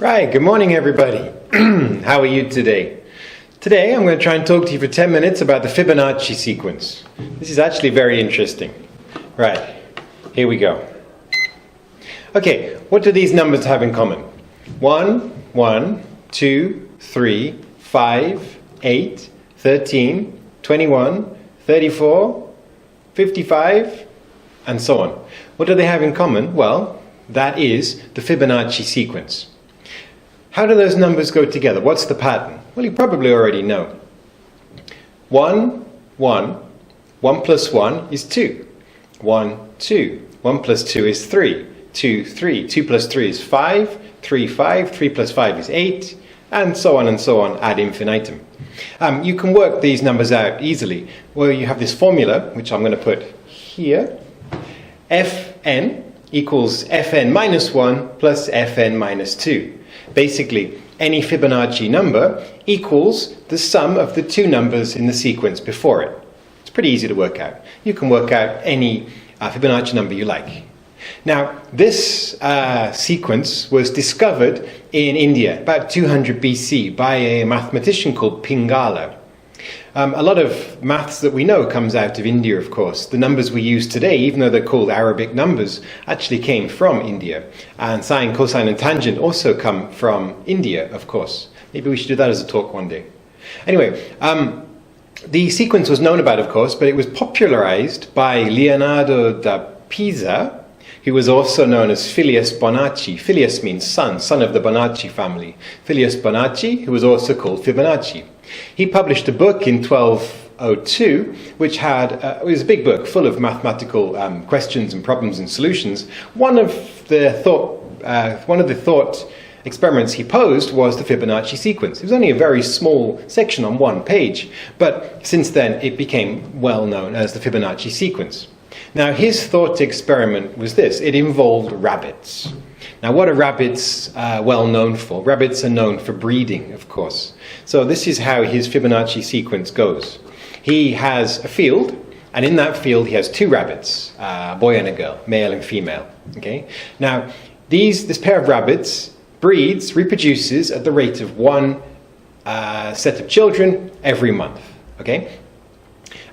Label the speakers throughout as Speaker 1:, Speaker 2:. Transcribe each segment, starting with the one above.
Speaker 1: Right, good morning everybody. How are you today? Today I'm going to try and talk to you for 10 minutes about the Fibonacci sequence. This is actually very interesting. Right, here we go. Okay, what do these numbers have in common? 1, 1, 2, 3, 5, 8, 13, 21, 34, 55, and so on. What do they have in common? Well, that is the Fibonacci sequence. How do those numbers go together? What's the pattern? Well, you probably already know. 1, 1, 1 plus 1 is 2. 1, 2, 1 plus 2 is 3. 2, 3, 2 plus 3 is 5. 3, 5, 3 plus 5 is 8. And so on ad infinitum. You can work these numbers out easily. Well, you have this formula, which I'm going to put here. Fn equals Fn minus 1 plus Fn minus 2. Basically, any Fibonacci number equals the sum of the two numbers in the sequence before it. It's pretty easy to work out. You can work out any Fibonacci number you like. Now, this sequence was discovered in India about 200 BC by a mathematician called Pingala. A lot of maths that we know comes out of India, of course. The numbers we use today, even though they're called Arabic numbers, actually came from India. And sine, cosine, and tangent also come from India, of course. Maybe we should do that as a talk one day. Anyway, the sequence was known about, of course, but it was popularized by Leonardo da Pisa, who was also known as Filius Bonacci. Filius means son of the Bonacci family. Filius Bonacci, who was also called Fibonacci. He published a book in 1202, which it was a big book full of mathematical questions and problems and solutions. One of the thought experiments he posed was the Fibonacci sequence. It was only a very small section on one page, but since then it became well known as the Fibonacci sequence. Now, his thought experiment was this. It involved rabbits. Now, what are rabbits well known for? Rabbits are known for breeding, of course. So this is how his Fibonacci sequence goes. He has a field, and in that field he has two rabbits, a boy and a girl, male and female. Okay. Now, this pair of rabbits reproduces at the rate of one set of children every month. Okay.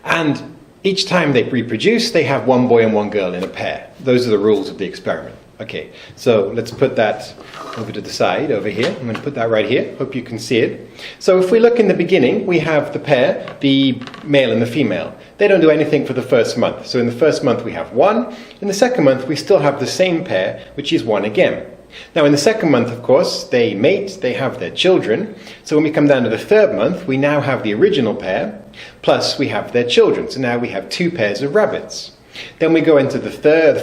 Speaker 1: And each time they reproduce, they have one boy and one girl in a pair. Those are the rules of the experiment. Okay, so let's put that over to the side, over here. I'm going to put that right here. Hope you can see it. So if we look in the beginning, we have the pair, the male and the female. They don't do anything for the first month. So in the first month we have one. In the second month we still have the same pair, which is one again. Now in the second month, of course, they mate, they have their children. So when we come down to the third month, we now have the original pair, plus we have their children. So now we have two pairs of rabbits. Then we go into the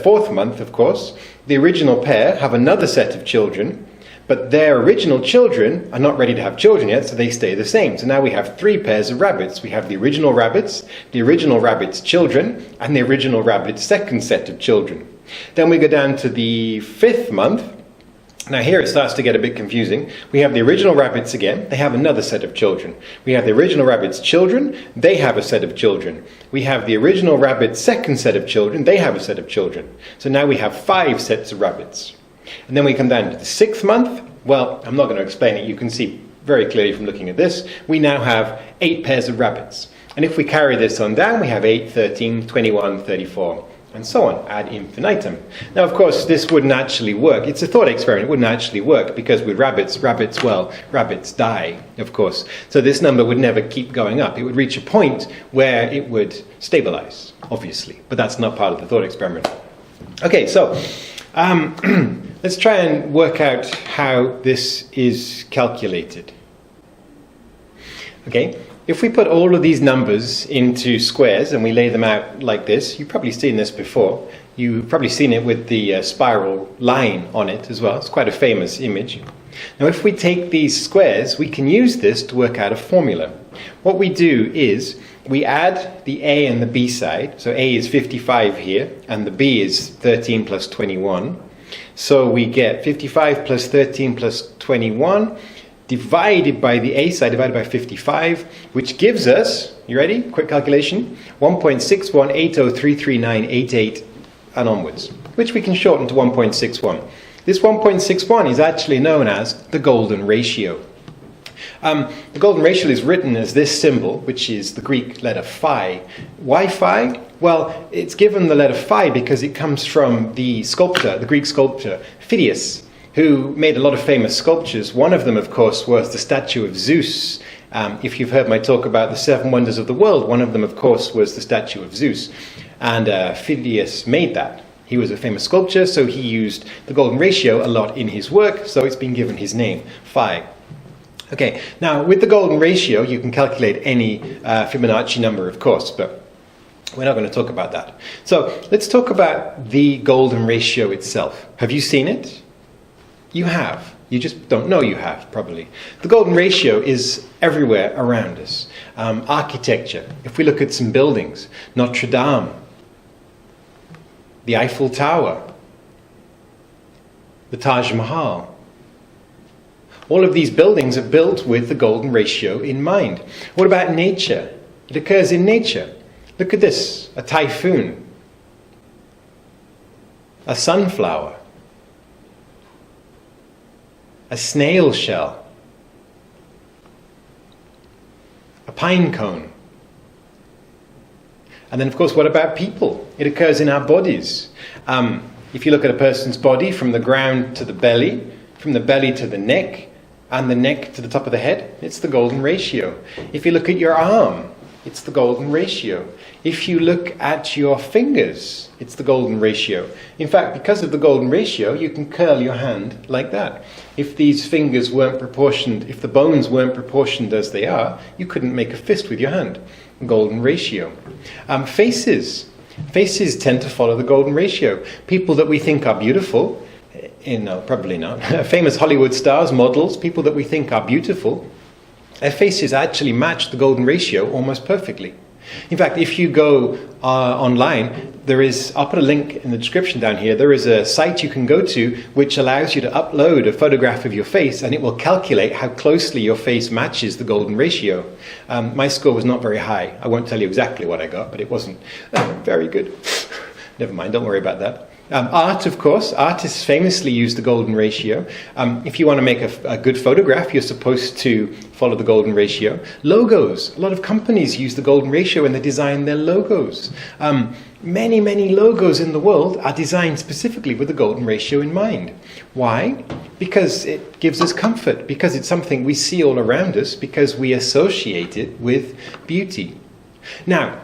Speaker 1: fourth month, of course. The original pair have another set of children, but their original children are not ready to have children yet, so they stay the same. So now we have three pairs of rabbits. We have the original rabbit's children, and the original rabbit's second set of children. Then we go down to the fifth month. Now here it starts to get a bit confusing. We have the original rabbits again. They have another set of children. We have the original rabbit's children. They have a set of children. We have the original rabbit's second set of children. They have a set of children. So now we have 5 sets of rabbits. And then we come down to the 6th month. Well, I'm not going to explain it. You can see very clearly from looking at this. We now have 8 pairs of rabbits. And if we carry this on down, we have 8, 13, 21, 34. And so on, ad infinitum. Now, of course, this wouldn't actually work. It's a thought experiment. It wouldn't actually work because with rabbits die, of course. So this number would never keep going up. It would reach a point where it would stabilize, obviously. But that's not part of the thought experiment. Okay, so let's try and work out how this is calculated. Okay. If we put all of these numbers into squares and we lay them out like this, you've probably seen this before. You've probably seen it with the spiral line on it as well. It's quite a famous image. Now if we take these squares, we can use this to work out a formula. What we do is we add the A and the B side. So A is 55 here and the B is 13 plus 21. So we get 55 plus 13 plus 21 divided by the A side, divided by 55, which gives us, you ready? Quick calculation, 1.6180339888 and onwards, which we can shorten to 1.61. This 1.61 is actually known as the golden ratio. The golden ratio is written as this symbol, which is the Greek letter phi. Why phi? Well, it's given the letter phi because it comes from the sculptor, the Greek sculptor, Filius, who made a lot of famous sculptures. One of them, of course, was the statue of Zeus. If you've heard my talk about the 7 wonders of the world, one of them, of course, was the statue of Zeus. And Filius made that. He was a famous sculptor, so he used the golden ratio a lot in his work, so it's been given his name, phi. Okay, now with the golden ratio, you can calculate any Fibonacci number, of course, but we're not going to talk about that. So let's talk about the golden ratio itself. Have you seen it? You have. You just don't know you have, probably. The golden ratio is everywhere around us. Architecture. If we look at some buildings, Notre Dame, the Eiffel Tower, the Taj Mahal. All of these buildings are built with the golden ratio in mind. What about nature? It occurs in nature. Look at this, a typhoon, a sunflower, a snail shell, a pine cone. And then, of course, what about people? It occurs in our bodies. If you look at a person's body from the ground to the belly, from the belly to the neck, and the neck to the top of the head, it's the golden ratio. If you look at your arm, it's the golden ratio. If you look at your fingers, it's the golden ratio. In fact, because of the golden ratio, you can curl your hand like that. If these fingers weren't proportioned, if the bones weren't proportioned as they are, you couldn't make a fist with your hand. Golden ratio. Faces. Faces tend to follow the golden ratio. People that we think are beautiful, no, probably not. Famous Hollywood stars, models, people that we think are beautiful, their faces actually match the golden ratio almost perfectly. In fact, if you go online, I'll put a link in the description down here, there is a site you can go to which allows you to upload a photograph of your face and it will calculate how closely your face matches the golden ratio. My score was not very high. I won't tell you exactly what I got, but it wasn't very good. Never mind, don't worry about that. Art, of course. Artists famously use the golden ratio. If you want to make a good photograph, you're supposed to follow the golden ratio. Logos. A lot of companies use the golden ratio when they design their logos. Many, many logos in the world are designed specifically with the golden ratio in mind. Why? Because it gives us comfort, because it's something we see all around us, because we associate it with beauty. Now,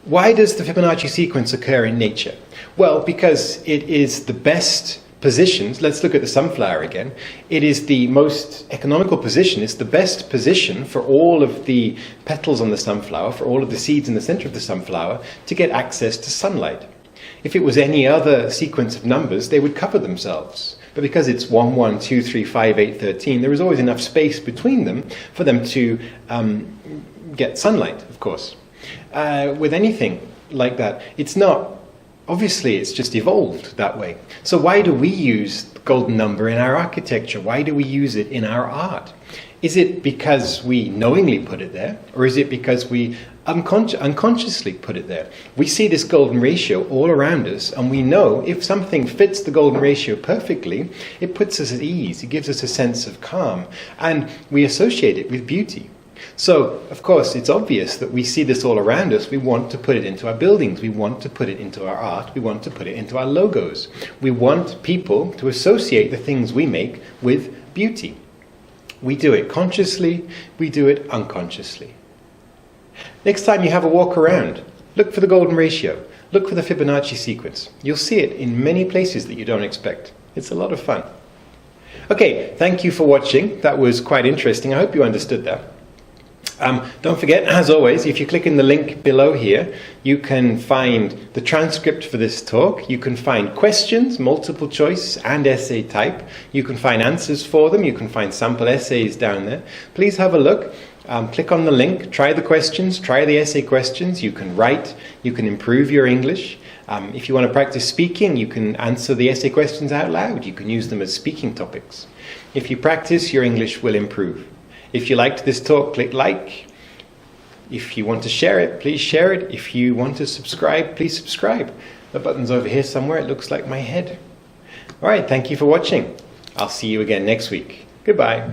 Speaker 1: why does the Fibonacci sequence occur in nature? Well, because it is the best positions. Let's look at the sunflower again. It is the most economical position. It's the best position for all of the petals on the sunflower, for all of the seeds in the center of the sunflower, to get access to sunlight. If it was any other sequence of numbers, they would cover themselves. But because it's 1, 1, 2, 3, 5, 8, 13, there is always enough space between them for them to get sunlight, of course. With anything like that, it's not, obviously it's just evolved that way. So why do we use the golden number in our architecture? Why do we use it in our art? Is it because we knowingly put it there? Or is it because we unconsciously put it there? We see this golden ratio all around us, and we know if something fits the golden ratio perfectly, it puts us at ease, it gives us a sense of calm, and we associate it with beauty. So, of course, it's obvious that we see this all around us. We want to put it into our buildings. We want to put it into our art. We want to put it into our logos. We want people to associate the things we make with beauty. We do it consciously. We do it unconsciously. Next time you have a walk around, look for the golden ratio. Look for the Fibonacci sequence. You'll see it in many places that you don't expect. It's a lot of fun. Okay, thank you for watching. That was quite interesting. I hope you understood that. Don't forget, as always, if you click in the link below here, you can find the transcript for this talk. You can find questions, multiple choice and essay type. You can find answers for them. You can find sample essays down there. Please have a look. Click on the link, try the questions, try the essay questions. You can write, you can improve your English. If you want to practice speaking, you can answer the essay questions out loud. You can use them as speaking topics. If you practice, your English will improve. If you liked this talk, click like. If you want to share it, please share it. If you want to subscribe, please subscribe. The button's over here somewhere. It looks like my head. All right, thank you for watching. I'll see you again next week. Goodbye.